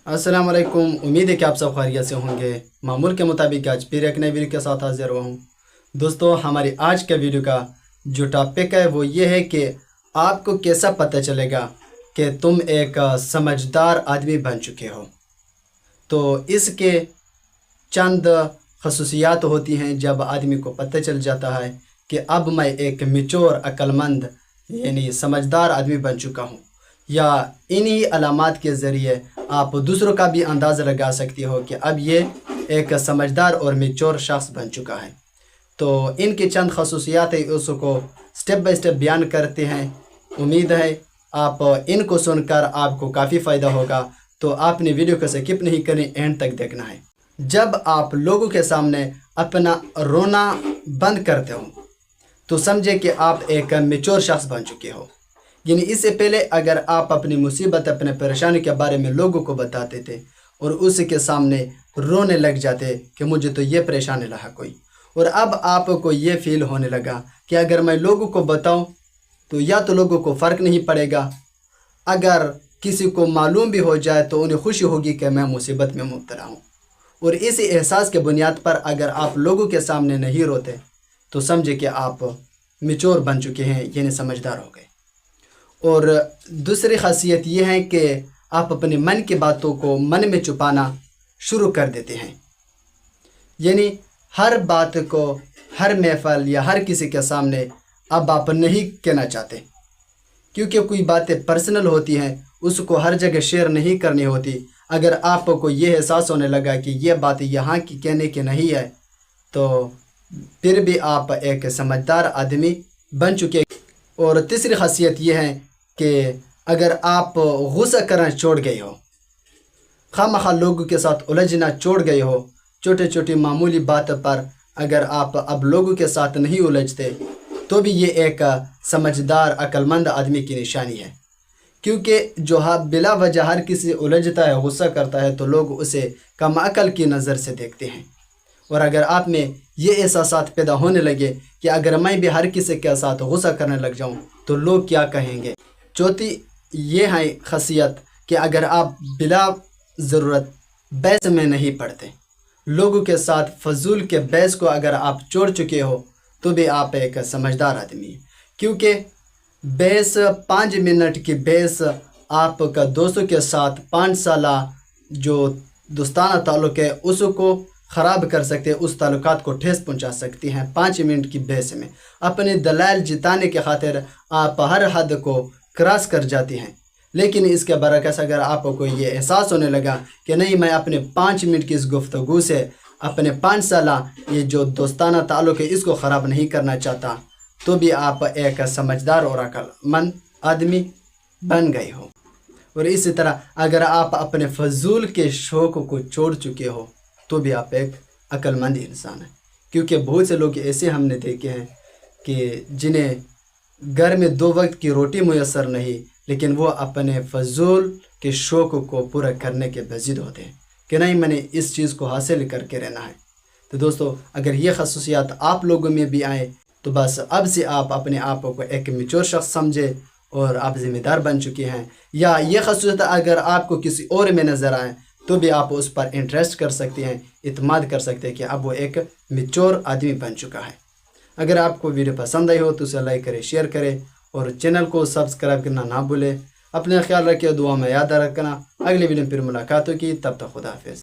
अस्सलाम वालेकुम। उम्मीद है कि आप सब खैरियत से होंगे। मामूल के मुताबिक आज फिर एक नई वीडियो के साथ हाजिर हुआ हूँ। दोस्तों, हमारी आज के वीडियो का जो टॉपिक है वो ये है कि आपको कैसा पता चलेगा कि तुम एक समझदार आदमी बन चुके हो। तो इसके चंद खसूसियात होती हैं जब आदमी को पता चल जाता है कि अब मैं एक मैच्योर अक्लमंद यानी समझदार आदमी बन चुका हूँ। या इन्हीं अलामात के ज़रिए आप दूसरों का भी अंदाज़ा लगा सकती हो कि अब ये एक समझदार और मैच्योर शख्स बन चुका है। तो इनकी चंद खसूसियात है उसको स्टेप बाय स्टेप बयान करते हैं। उम्मीद है आप इनको सुनकर आपको काफ़ी फ़ायदा होगा। तो आपने वीडियो को स्किप नहीं करनी, एंड तक देखना है। जब आप लोगों के सामने अपना रोना बंद करते हो तो समझे कि आप एक मैच्योर शख्स बन चुके हो। यानी इससे पहले अगर आप अपनी मुसीबत, अपने परेशानी के बारे में लोगों को बताते थे और उसके सामने रोने लग जाते कि मुझे तो ये परेशानी रहा कोई, और अब आपको ये फील होने लगा कि अगर मैं लोगों को बताऊं तो या तो लोगों को फ़र्क नहीं पड़ेगा, अगर किसी को मालूम भी हो जाए तो उन्हें खुशी होगी कि मैं मुसीबत में मुब्तला हूँ। और इसी एहसास के बुनियाद पर अगर आप लोगों के सामने नहीं रोते तो समझे कि आप मैच्योर बन चुके हैं, यानी समझदार हो गए। और दूसरी खासियत ये है कि आप अपने मन की बातों को मन में छुपाना शुरू कर देते हैं। यानी हर बात को हर महफिल या हर किसी के सामने अब आप नहीं कहना चाहते, क्योंकि कोई बातें पर्सनल होती हैं, उसको हर जगह शेयर नहीं करनी होती। अगर आपको ये एहसास होने लगा कि ये बात यहाँ की कहने की नहीं है तो फिर भी आप एक समझदार आदमी बन चुके। और तीसरी खासियत ये है कि अगर आप गुस्सा करना छोड़ गए हो, खामखा लोगों के साथ उलझना छोड़ गए हो, छोटे छोटी मामूली बात पर अगर आप अब लोगों के साथ नहीं उलझते तो भी ये एक समझदार अक्लमंद आदमी की निशानी है। क्योंकि जो बिला वजह हर किसी उलझता है, गुस्सा करता है, तो लोग उसे कम अकल की नज़र से देखते हैं। और अगर आप में ये एहसास पैदा होने लगे कि अगर मैं भी हर किसी के साथ गुस्सा करने लग जाऊं तो लोग क्या कहेंगे। चौथी ये है खासियत कि अगर आप बिला ज़रूरत बहस में नहीं पड़ते, लोगों के साथ फजूल के बहस को अगर आप छोड़ चुके हो तो भी आप एक समझदार आदमी हैं। क्योंकि बहस 5 मिनट की बहस आपका दोस्तों के साथ 5 साल जो दोस्ताना ताल्लुक़ है उसको ख़राब कर सकते हैं, उस ताल्लुकात को ठेस पहुंचा सकती हैं 5 मिनट की बहस में। अपने दलाल जिताने के खातिर आप हर हद को क्रॉस कर जाती हैं। लेकिन इसके बरकस अगर आपको ये एहसास होने लगा कि नहीं, मैं अपने 5 मिनट की इस गुफ्तगू से अपने 5 साल ये जो दोस्ताना ताल्लुक़ है इसको ख़राब नहीं करना चाहता, तो भी आप एक समझदार और अक्लमंद आदमी बन गए हो। और इसी तरह अगर आप अपने फजूल के शौक़ को छोड़ चुके हो तो भी आप एक अक्लमंद इंसान हैं। क्योंकि बहुत से लोग ऐसे हमने देखे हैं कि जिन्हें घर में 2 वक्त की रोटी मुयसर नहीं, लेकिन वो अपने फजूल के शौक़ को पूरा करने के बजिद होते हैं कि नहीं, मैंने इस चीज़ को हासिल करके रहना है। तो दोस्तों, अगर ये खसूसियात आप लोगों में भी आए तो बस अब से आप अपने आप को एक मैच्योर शख्स समझे और आप ज़िम्मेदार बन चुके हैं। या ये खसूसियत अगर आपको किसी और में नज़र आए तो भी आप उस पर इंटरेस्ट कर सकते हैं, इत्माद कर सकते हैं कि अब वो एक मैच्योर आदमी बन चुका है। अगर आपको वीडियो पसंद आई हो तो उसे लाइक करें, शेयर करें और चैनल को सब्सक्राइब करना ना भूलें। अपना ख्याल रखिए, दुआ में याद रखना। अगले वीडियो में फिर मुलाकात होगी, तब तक खुदा हाफिज़।